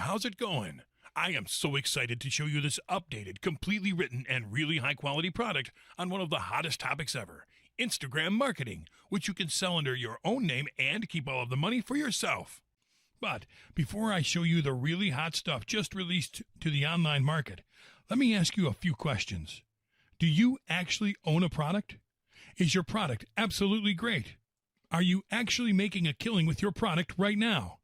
how's it going? I am so excited to show you this updated, completely written, and really high-quality product on one of the hottest topics ever, Instagram marketing, which you can sell under your own name and keep all of the money for yourself. But before I show you the really hot stuff just released to the online market, let me ask you a few questions. Do you actually own a product? Is your product absolutely great? Are you actually making a killing with your product right now?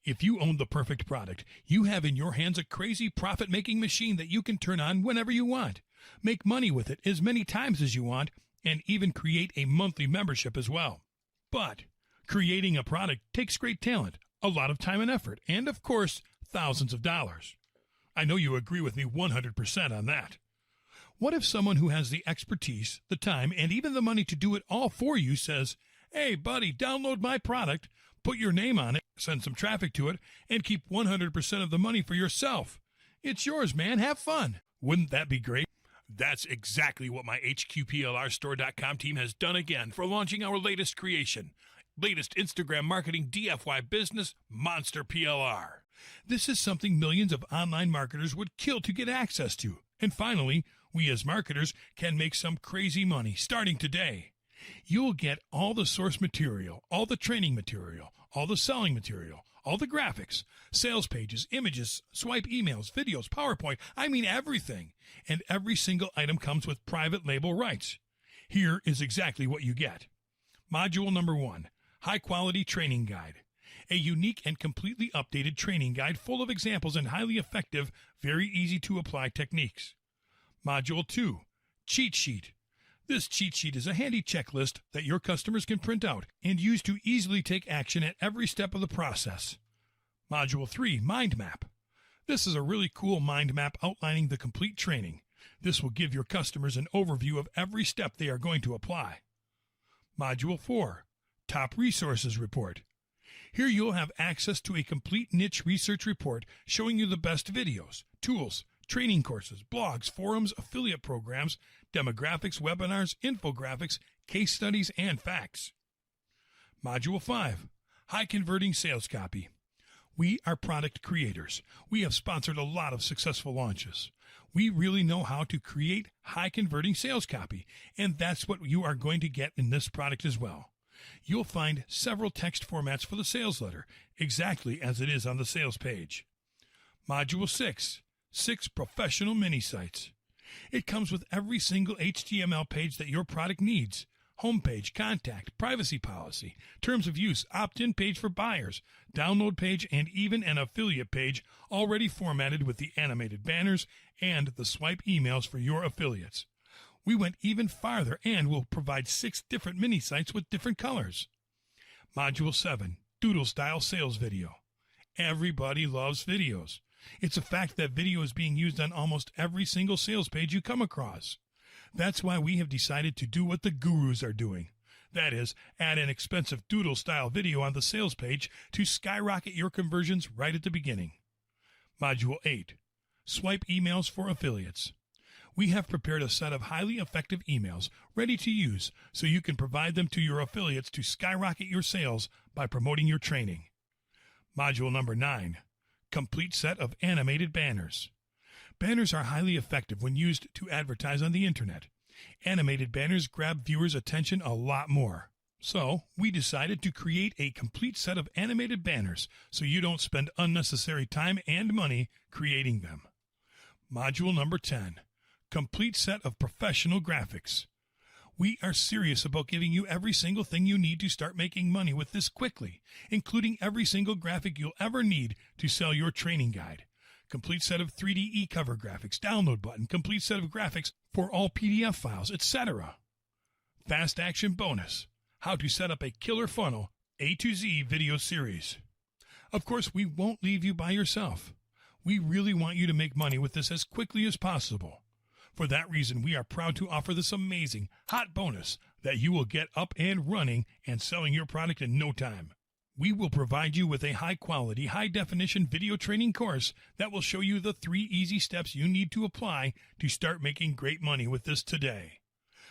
If you own the perfect product, you have in your hands a crazy profit-making machine that you can turn on whenever you want, make money with it as many times as you want, and even create a monthly membership as well. But creating a product takes great talent, a lot of time and effort, and of course, thousands of dollars. I know you agree with me 100% on that. What if someone who has the expertise, the time, and even the money to do it all for you says, "Hey, buddy, download my product, put your name on it, send some traffic to it, and keep 100% of the money for yourself. It's yours, man. Have fun." Wouldn't that be great? That's exactly what my HQPLRstore.com team has done again for launching our latest creation, latest Instagram marketing DFY business, Monster PLR. This is something millions of online marketers would kill to get access to. And finally, we as marketers can make some crazy money starting today. You'll get all the source material, all the training material, all the selling material, all the graphics, sales pages, images, swipe emails, videos, PowerPoint, I mean everything. And every single item comes with private label rights. Here is exactly what you get. Module number 1, High Quality Training Guide. A unique and completely updated training guide full of examples and highly effective, very easy to apply techniques. Module 2, Cheat Sheet. This cheat sheet is a handy checklist that your customers can print out and use to easily take action at every step of the process. Module 3, Mind Map. This is a really cool mind map outlining the complete training. This will give your customers an overview of every step they are going to apply. Module 4, Top Resources Report. Here you'll have access to a complete niche research report showing you the best videos, tools, training courses, blogs, forums, affiliate programs, demographics, webinars, infographics, case studies, and facts. Module 5, High Converting Sales Copy. We are product creators. We have sponsored a lot of successful launches. We really know how to create high converting sales copy, and that's what you are going to get in this product as well. You'll find several text formats for the sales letter, exactly as it is on the sales page. Module 6, 6 professional mini sites. It comes with every single HTML page that your product needs. Homepage, contact, privacy policy, terms of use, opt-in page for buyers, download page, and even an affiliate page already formatted with the animated banners and the swipe emails for your affiliates. We went even farther and will provide 6 different mini sites with different colors. Module 7, Doodle Style Sales Video. Everybody loves videos. It's a fact that video is being used on almost every single sales page you come across. That's why we have decided to do what the gurus are doing. That is, add an expensive doodle-style video on the sales page to skyrocket your conversions right at the beginning. Module 8, Swipe Emails for Affiliates. We have prepared a set of highly effective emails ready to use so you can provide them to your affiliates to skyrocket your sales by promoting your training. Module number 9, Complete set of animated banners. Banners are highly effective when used to advertise on the internet. Animated banners grab viewers' attention a lot more. So, we decided to create a complete set of animated banners so you don't spend unnecessary time and money creating them. Module number 10, Complete set of professional graphics. We are serious about giving you every single thing you need to start making money with this quickly, including every single graphic you'll ever need to sell your training guide. Complete set of 3D e-cover graphics, download button, complete set of graphics for all PDF files, etc. Fast action bonus, how to set up a killer funnel, A to Z video series. Of course, we won't leave you by yourself. We really want you to make money with this as quickly as possible. For that reason, we are proud to offer this amazing, hot bonus that you will get up and running and selling your product in no time. We will provide you with a high-quality, high-definition video training course that will show you the 3 easy steps you need to apply to start making great money with this today.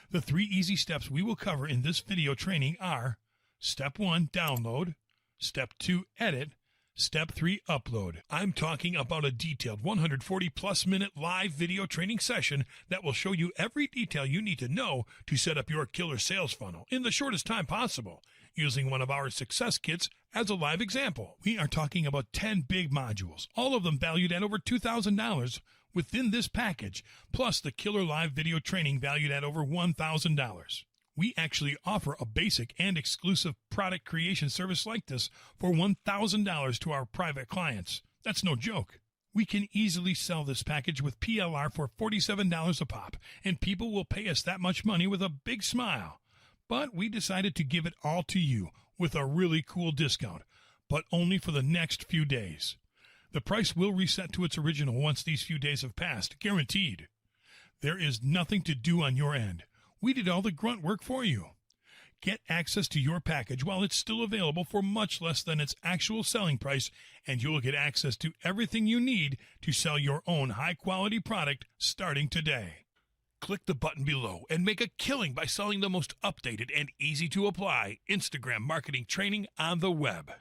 The 3 easy steps we will cover in this video training are: Step 1, download. Step 2, edit. Step 3, upload. I'm talking about a detailed 140-plus minute live video training session that will show you every detail you need to know to set up your killer sales funnel in the shortest time possible, using one of our success kits as a live example. We are talking about 10 big modules, all of them valued at over $2,000 within this package, plus the killer live video training valued at over $1,000. We actually offer a basic and exclusive product creation service like this for $1,000 to our private clients. That's no joke. We can easily sell this package with PLR for $47 a pop, and people will pay us that much money with a big smile. But we decided to give it all to you with a really cool discount, but only for the next few days. The price will reset to its original once these few days have passed, guaranteed. There is nothing to do on your end. We did all the grunt work for you. Get access to your package while it's still available for much less than its actual selling price, and you'll get access to everything you need to sell your own high-quality product starting today. Click the button below and make a killing by selling the most updated and easy-to-apply Instagram marketing training on the web.